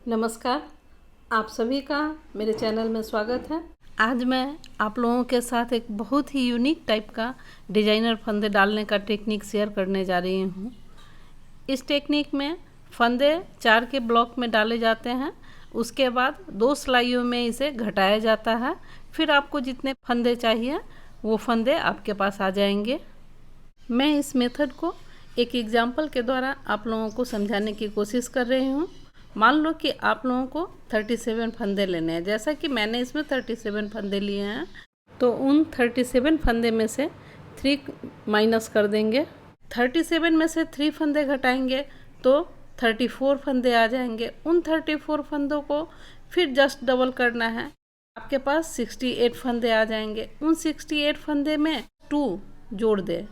नमस्कार, आप सभी का मेरे चैनल में स्वागत है। आज मैं आप लोगों के साथ एक बहुत ही यूनिक टाइप का डिजाइनर फंदे डालने का टेक्निक शेयर करने जा रही हूँ। इस टेक्निक में फंदे 4 के ब्लॉक में डाले जाते हैं, उसके बाद 2 सिलाइयों में इसे घटाया जाता है। फिर आपको जितने फंदे चाहिए वो फंदे आपके पास आ जाएंगे। मैं इस मेथड को एक एग्जाम्पल के द्वारा आप लोगों को समझाने की कोशिश कर रही हूँ। मान लो कि आप लोगों को 37 फंदे लेने हैं, जैसा कि मैंने इसमें 37 फंदे लिए हैं, तो उन 37 फंदे में से 3 माइनस कर देंगे। 37 में से 3 फंदे घटाएंगे तो 34 फंदे आ जाएंगे। उन 34 फंदों को फिर जस्ट डबल करना है, आपके पास 68 फंदे आ जाएंगे। उन 68 फंदे में 2 जोड़ दे,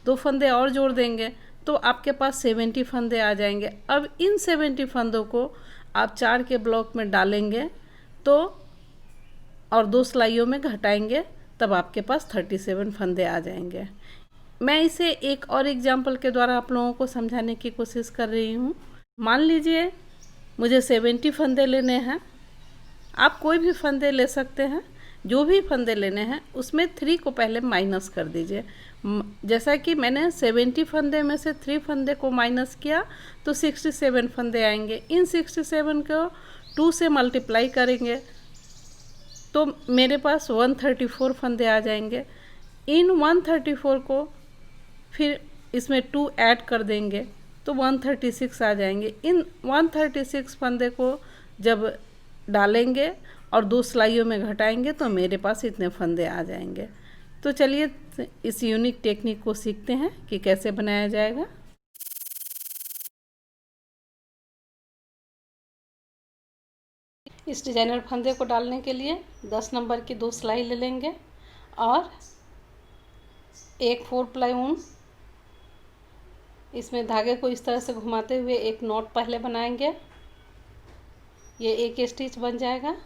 2 फंदे और जोड़ देंगे तो आपके पास 70 फंदे आ जाएंगे। अब इन 70 फंदों को आप 4 के ब्लॉक में डालेंगे तो और 2 सिलाइयों में घटाएंगे, तब आपके पास 37 फंदे आ जाएंगे। मैं इसे एक और एग्जाम्पल के द्वारा आप लोगों को समझाने की कोशिश कर रही हूँ। मान लीजिए मुझे 70 फंदे लेने हैं, आप कोई भी फंदे ले सकते हैं। जो भी फंदे लेने हैं उसमें 3 को पहले माइनस कर दीजिए। जैसा कि मैंने 70 फंदे में से 3 फंदे को माइनस किया तो 67 फंदे आएंगे। इन 67 को 2 से मल्टीप्लाई करेंगे तो मेरे पास 134 फंदे आ जाएंगे। इन 134 को फिर इसमें 2 ऐड कर देंगे तो 136 आ जाएंगे। इन 136 फंदे को जब डालेंगे और 2 सिलाइयों में घटाएंगे तो मेरे पास इतने फंदे आ जाएंगे। तो चलिए इस यूनिक टेक्निक को सीखते हैं कि कैसे बनाया जाएगा। इस डिजाइनर फंदे को डालने के लिए 10 नंबर की 2 सिलाई ले लेंगे और एक 4 प्लाई ऊन, इसमें धागे को इस तरह से घुमाते हुए एक नॉट पहले बनाएंगे। ये एक स्टिच बन जाएगा।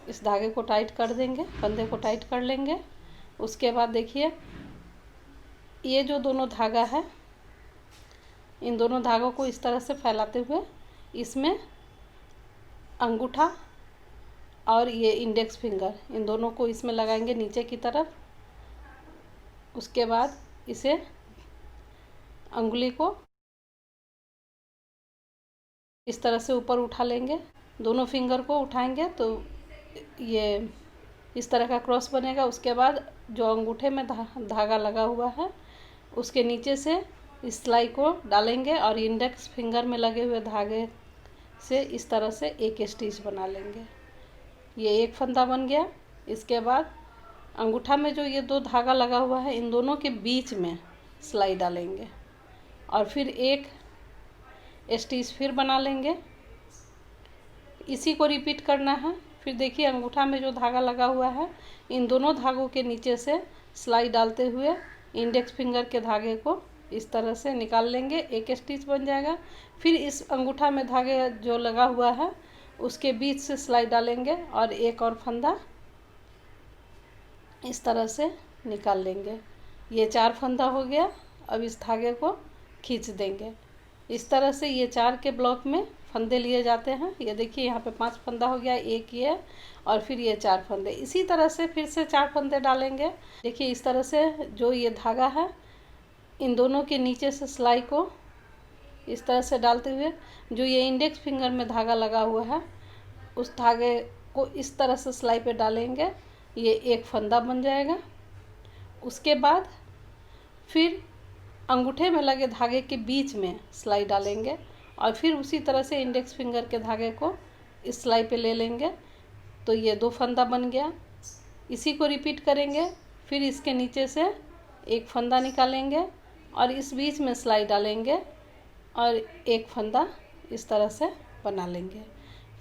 इस धागे को टाइट कर देंगे, फंदे को टाइट कर लेंगे। उसके बाद देखिए ये जो दोनों धागा है, इन दोनों धागों को इस तरह से फैलाते हुए इसमें अंगूठा और ये इंडेक्स फिंगर, इन दोनों को इसमें लगाएंगे नीचे की तरफ। उसके बाद इसे अंगुली को इस तरह से ऊपर उठा लेंगे। दोनों फिंगर को उठाएंगे तो ये इस तरह का क्रॉस बनेगा। उसके बाद जो अंगूठे में धागा लगा हुआ है उसके नीचे से इस सिलाई को डालेंगे और इंडेक्स फिंगर में लगे हुए धागे से इस तरह से एक स्टिच बना लेंगे। ये एक फंदा बन गया। इसके बाद अंगूठा में जो ये 2 धागा लगा हुआ है, इन दोनों के बीच में सिलाई डालेंगे और फिर एक स्टिच फिर बना लेंगे। इसी को रिपीट करना है। फिर देखिए अंगूठा में जो धागा लगा हुआ है, इन दोनों धागों के नीचे से सिलाई डालते हुए इंडेक्स फिंगर के धागे को इस तरह से निकाल लेंगे, एक स्टिच बन जाएगा। फिर इस अंगूठा में धागे जो लगा हुआ है उसके बीच से सिलाई डालेंगे और एक और फंदा इस तरह से निकाल लेंगे। ये 4 फंदा हो गया। अब इस धागे को खींच देंगे। इस तरह से ये 4 के ब्लॉक में फंदे लिए जाते हैं। ये देखिए यहाँ पे 5 फंदा हो गया, एक ये और फिर ये 4 फंदे। इसी तरह से फिर से 4 फंदे डालेंगे। देखिए इस तरह से जो ये धागा है, इन दोनों के नीचे से सिलाई को इस तरह से डालते हुए जो ये इंडेक्स फिंगर में धागा लगा हुआ है उस धागे को इस तरह से सिलाई पे डालेंगे। ये एक फंदा बन जाएगा। उसके बाद फिर अंगूठे में लगे धागे के बीच में सिलाई डालेंगे और फिर उसी तरह से इंडेक्स फिंगर के धागे को इस सिलाई पे ले लेंगे तो ये 2 फंदा बन गया। इसी को रिपीट करेंगे। फिर इसके नीचे से एक फंदा निकालेंगे और इस बीच में सिलाई डालेंगे और एक फंदा इस तरह से बना लेंगे।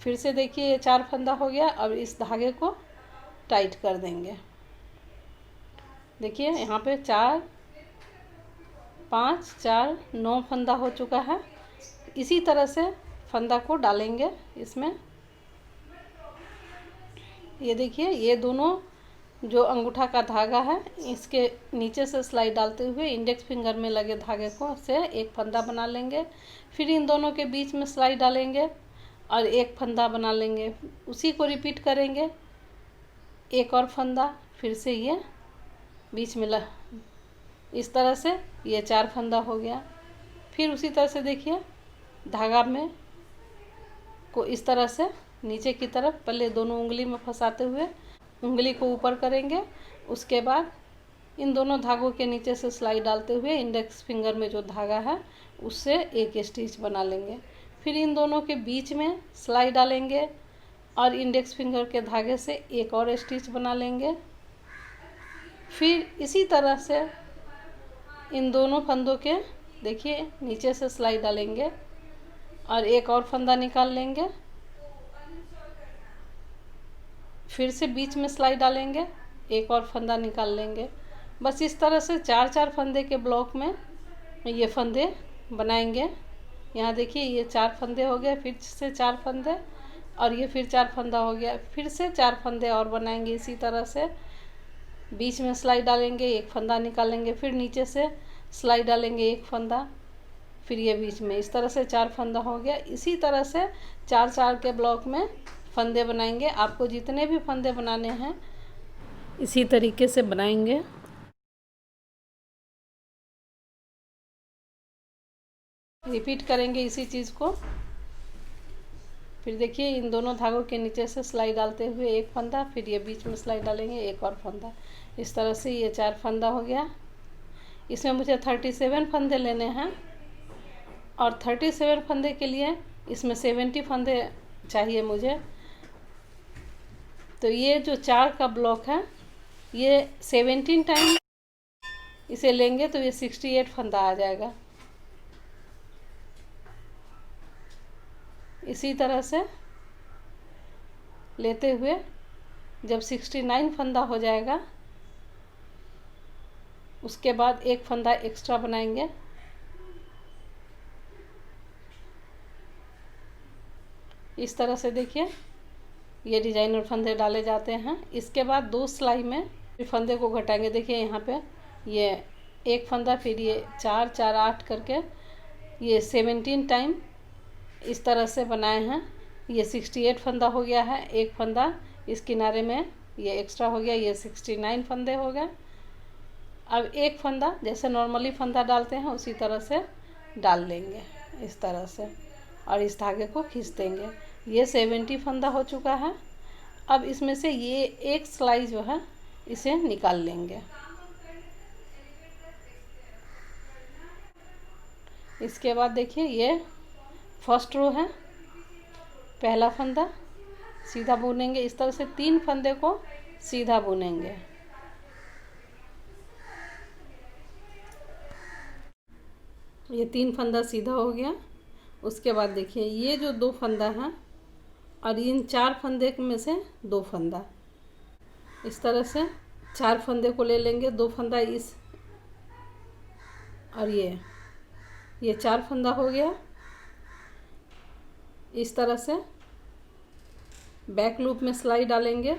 फिर से देखिए ये 4 फंदा हो गया। अब इस धागे को टाइट कर देंगे। देखिए यहाँ पे 4, 5, 4, 9 फंदा हो चुका है। इसी तरह से फंदा को डालेंगे इसमें। ये देखिए ये दोनों जो अंगूठा का धागा है इसके नीचे से सिलाई डालते हुए इंडेक्स फिंगर में लगे धागे को से एक फंदा बना लेंगे। फिर इन दोनों के बीच में सिलाई डालेंगे और एक फंदा बना लेंगे। उसी को रिपीट करेंगे, एक और फंदा, फिर से ये बीच में इस तरह से ये 4 फंदा हो गया। फिर उसी तरह से देखिए धागा में को इस तरह से नीचे की तरफ पहले दोनों उंगली में फंसाते हुए उंगली को ऊपर करेंगे। उसके बाद इन दोनों धागों के नीचे से सिलाई डालते हुए इंडेक्स फिंगर में जो धागा है उससे एक स्टिच बना लेंगे। फिर इन दोनों के बीच में सिलाई डालेंगे और इंडेक्स फिंगर के धागे से एक और स्टिच बना लेंगे। फिर इसी तरह से इन दोनों फंदों के देखिए नीचे से सिलाई डालेंगे और एक और फंदा निकाल लेंगे। फिर से बीच में सिलाई डालेंगे, एक और फंदा निकाल लेंगे। बस इस तरह से 4-4 फंदे के ब्लॉक में ये फंदे बनाएंगे। यहाँ देखिए ये 4 फंदे हो गए, फिर से 4 फंदे और ये फिर 4 फंदा हो गया। फिर से 4 फंदे और बनाएंगे इसी तरह से। बीच में सिलाई डालेंगे, एक फंदा निकालेंगे, फिर नीचे से सिलाई डालेंगे, एक फंदा, फिर ये बीच में, इस तरह से 4 फंदा हो गया। इसी तरह से 4-4 के ब्लॉक में फंदे बनाएंगे। आपको जितने भी फंदे बनाने हैं इसी तरीके से बनाएंगे। रिपीट करेंगे इसी चीज़ को। फिर देखिए इन दोनों धागों के नीचे से सिलाई डालते हुए एक फंदा, फिर ये बीच में सिलाई डालेंगे, एक और फंदा। इस तरह से ये 4 फंदा हो गया। इसमें मुझे 37 फंदे लेने हैं और 37 फंदे के लिए इसमें 70 फंदे चाहिए मुझे। तो ये जो 4 का ब्लॉक है ये 17 टाइम इसे लेंगे तो ये 68 फंदा आ जाएगा। इसी तरह से लेते हुए जब 69 फंदा हो जाएगा उसके बाद एक फंदा एक्स्ट्रा बनाएंगे। इस तरह से देखिए ये डिजाइनर फंदे डाले जाते हैं। इसके बाद 2 सिलाई में फंदे को घटाएंगे। देखिए यहाँ पे ये एक फंदा, फिर ये 4-4 8 करके ये 17 टाइम इस तरह से बनाए हैं। ये 68 फंदा हो गया है। एक फंदा इस किनारे में ये एक्स्ट्रा हो गया, ये 69 फंदे हो गए। अब एक फंदा जैसे नॉर्मली फंदा डालते हैं उसी तरह से डाल लेंगे इस तरह से और इस धागे को खींच देंगे। ये 70 फंदा हो चुका है। अब इसमें से ये एक सिलाई जो है इसे निकाल लेंगे। इसके बाद देखिए ये फर्स्ट रो है, पहला फंदा सीधा बुनेंगे। इस तरह से 3 फंदे को सीधा बुनेंगे। ये 3 फंदा सीधा हो गया। उसके बाद देखिए ये जो 2 फंदा है और इन 4 फंदे में से 2 फंदा, इस तरह से 4 फंदे को ले लेंगे। 2 फंदा इस और ये 4 फंदा हो गया। इस तरह से बैक लूप में सिलाई डालेंगे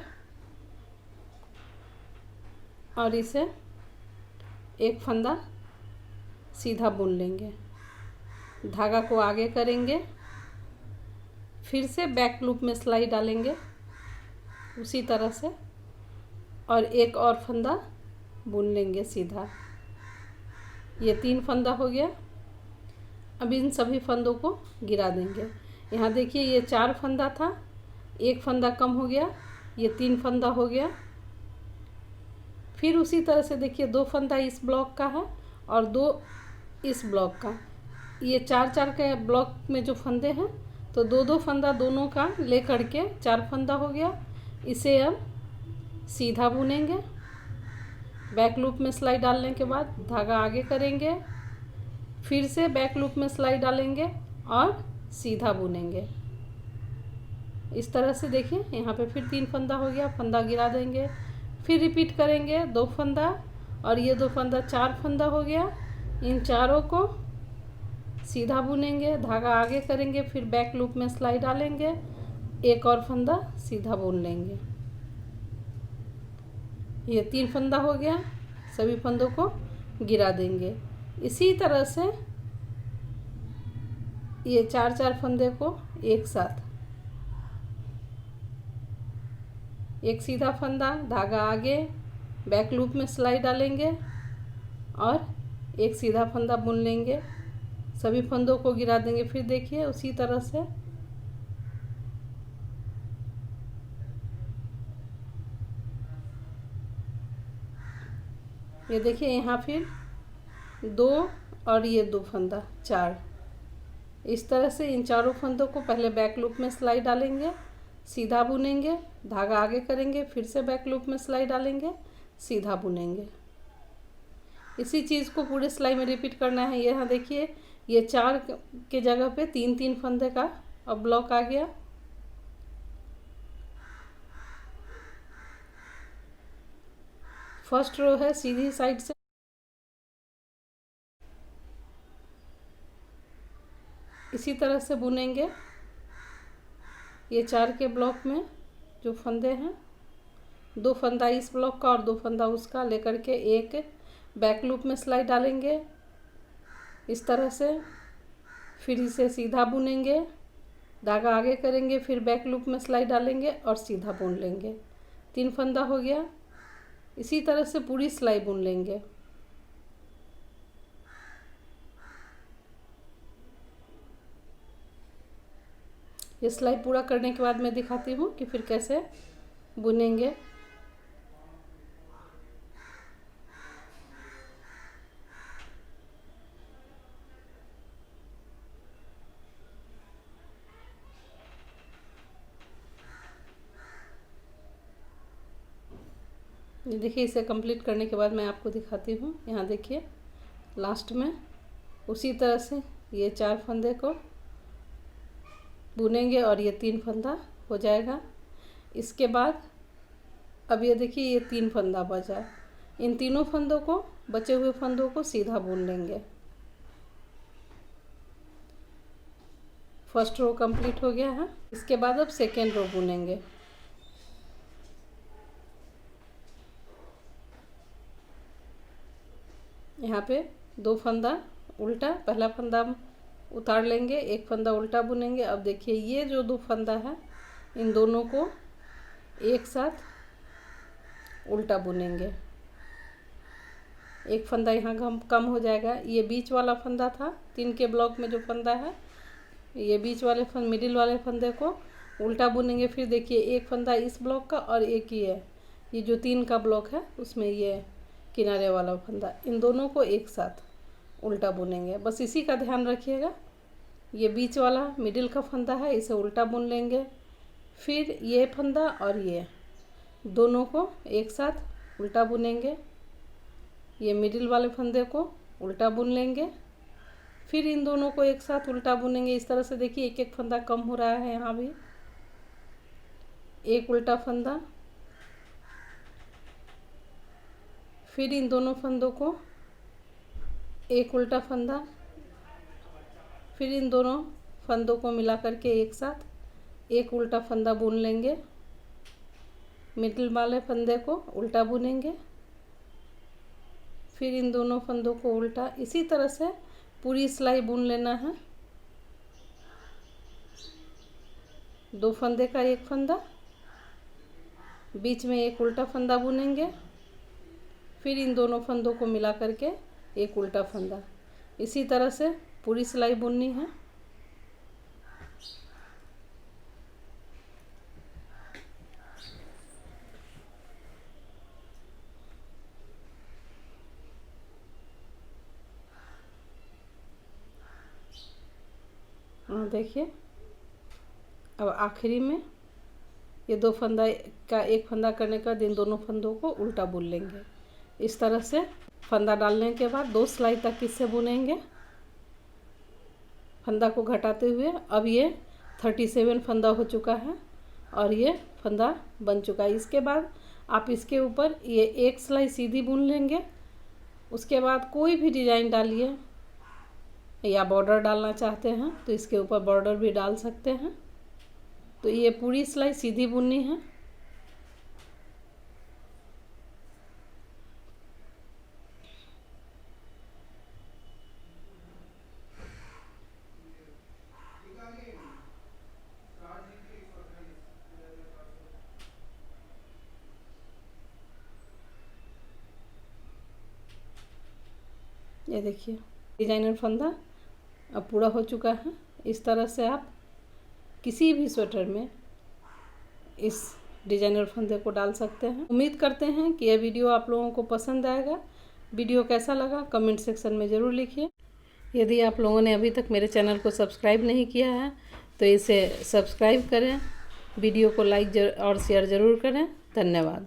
और इसे एक फंदा सीधा बुन लेंगे। धागा को आगे करेंगे, फिर से बैक लूप में सिलाई डालेंगे उसी तरह से और एक और फंदा बुन लेंगे सीधा। ये 3 फंदा हो गया। अब इन सभी फंदों को गिरा देंगे। यहाँ देखिए ये 4 फंदा था, एक फंदा कम हो गया, ये 3 फंदा हो गया। फिर उसी तरह से देखिए 2 फंदा इस ब्लॉक का है और 2 इस ब्लॉक का। ये 4-4 के ब्लॉक में जो फंदे हैं तो 2-2 फंदा दोनों का ले करके 4 फंदा हो गया। इसे अब सीधा बुनेंगे। बैक लूप में सिलाई डालने के बाद धागा आगे करेंगे, फिर से बैक लूप में सिलाई डालेंगे और सीधा बुनेंगे। इस तरह से देखिए यहाँ पे फिर 3 फंदा हो गया, फंदा गिरा देंगे, फिर रिपीट करेंगे 2 फंदा और ये 2 फंदा 4 फंदा हो गया। इन चारों को सीधा बुनेंगे, धागा आगे करेंगे, फिर बैक लूप में सिलाई डालेंगे, एक और फंदा सीधा बुन लेंगे। ये 3 फंदा हो गया, सभी फंदों को गिरा देंगे। इसी तरह से ये 4 फंदे को एक साथ, एक सीधा फंदा, धागा आगे, बैक लूप में सिलाई डालेंगे और एक सीधा फंदा बुन लेंगे, सभी फंदों को गिरा देंगे। फिर देखिए उसी तरह से ये देखिए यहाँ फिर 2 और ये 2 फंदा, 4। इस तरह से इन चारों फंदों को पहले बैक लूप में सिलाई डालेंगे, सीधा बुनेंगे, धागा आगे करेंगे, फिर से बैक लूप में सिलाई डालेंगे, सीधा बुनेंगे। इसी चीज़ को पूरे सिलाई में रिपीट करना है। यहाँ देखिए ये 4 के जगह पे 3 फंदे का अब ब्लॉक आ गया। फर्स्ट रो है सीधी साइड से, इसी तरह से बुनेंगे। ये 4 के ब्लॉक में जो फंदे हैं, 2 फंदा इस ब्लॉक का और 2 फंदा उसका लेकर के एक बैक लूप में सिलाई डालेंगे इस तरह से, फिर इसे सीधा बुनेंगे, धागा आगे करेंगे, फिर बैक लूप में सिलाई डालेंगे और सीधा बुन लेंगे। 3 फंदा हो गया। इसी तरह से पूरी सिलाई बुन लेंगे। ये सिलाई पूरा करने के बाद मैं दिखाती हूँ कि फिर कैसे बुनेंगे। ये देखिए इसे कंप्लीट करने के बाद मैं आपको दिखाती हूँ। यहाँ देखिए लास्ट में उसी तरह से ये 4 फंदे को बुनेंगे और ये 3 फंदा हो जाएगा। इसके बाद अब ये देखिए ये 3 फंदा बचा, इन तीनों फंदों को, बचे हुए फंदों को सीधा बुन लेंगे। फर्स्ट रो कंप्लीट हो गया है। इसके बाद अब सेकेंड रो बुनेंगे। यहाँ पे 2 फंदा उल्टा, पहला फंदा उतार लेंगे, एक फंदा उल्टा बुनेंगे। अब देखिए ये जो 2 फंदा है इन दोनों को एक साथ उल्टा बुनेंगे। एक फंदा यहाँ कम हो जाएगा। ये बीच वाला फंदा था, 3 के ब्लॉक में जो फंदा है, ये बीच वाले मिडिल वाले फंदे को उल्टा बुनेंगे। फिर देखिए एक फंदा इस ब्लॉक का और एक ये जो 3 का ब्लॉक है उसमें ये किनारे वाला फंदा, इन दोनों को एक साथ उल्टा बुनेंगे। बस इसी का ध्यान रखिएगा। ये बीच वाला मिडिल का फंदा है, इसे उल्टा बुन लेंगे। फिर ये फंदा और ये दोनों को एक साथ उल्टा बुनेंगे। ये मिडिल वाले फंदे को उल्टा बुन लेंगे, फिर इन दोनों को एक साथ उल्टा बुनेंगे। इस तरह से देखिए एक एक फंदा कम हो रहा है। यहाँ भी एक उल्टा फंदा, फिर इन दोनों फंदों को एक उल्टा फंदा, फिर इन दोनों फंदों को मिला करके एक साथ एक उल्टा फंदा बुन लेंगे। मिडिल वाले फंदे को उल्टा बुनेंगे, फिर इन दोनों फंदों को उल्टा। इसी तरह से पूरी सिलाई बुन लेना है। 2 फंदे का एक फंदा, बीच में एक उल्टा फंदा बुनेंगे, फिर इन दोनों फंदों को मिला करके एक उल्टा फंदा। इसी तरह से पूरी सिलाई बुननी है। देखिए अब आखिरी में ये 2 फंदा का एक फंदा करने के बाद इन दोनों फंदों को उल्टा बुन लेंगे। इस तरह से फंदा डालने के बाद 2 सिलाई तक इससे बुनेंगे फंदा को घटाते हुए। अब ये 37 फंदा हो चुका है और ये फंदा बन चुका है। इसके बाद आप इसके ऊपर ये एक सिलाई सीधी बुन लेंगे। उसके बाद कोई भी डिज़ाइन डालिए, या बॉर्डर डालना चाहते हैं तो इसके ऊपर बॉर्डर भी डाल सकते हैं। तो ये पूरी सिलाई सीधी बुननी है। ये देखिए डिजाइनर फंदा अब पूरा हो चुका है। इस तरह से आप किसी भी स्वेटर में इस डिजाइनर फंदे को डाल सकते हैं। उम्मीद करते हैं कि यह वीडियो आप लोगों को पसंद आएगा। वीडियो कैसा लगा कमेंट सेक्शन में ज़रूर लिखिए। यदि आप लोगों ने अभी तक मेरे चैनल को सब्सक्राइब नहीं किया है तो इसे सब्सक्राइब करें, वीडियो को लाइक और शेयर ज़रूर करें। धन्यवाद।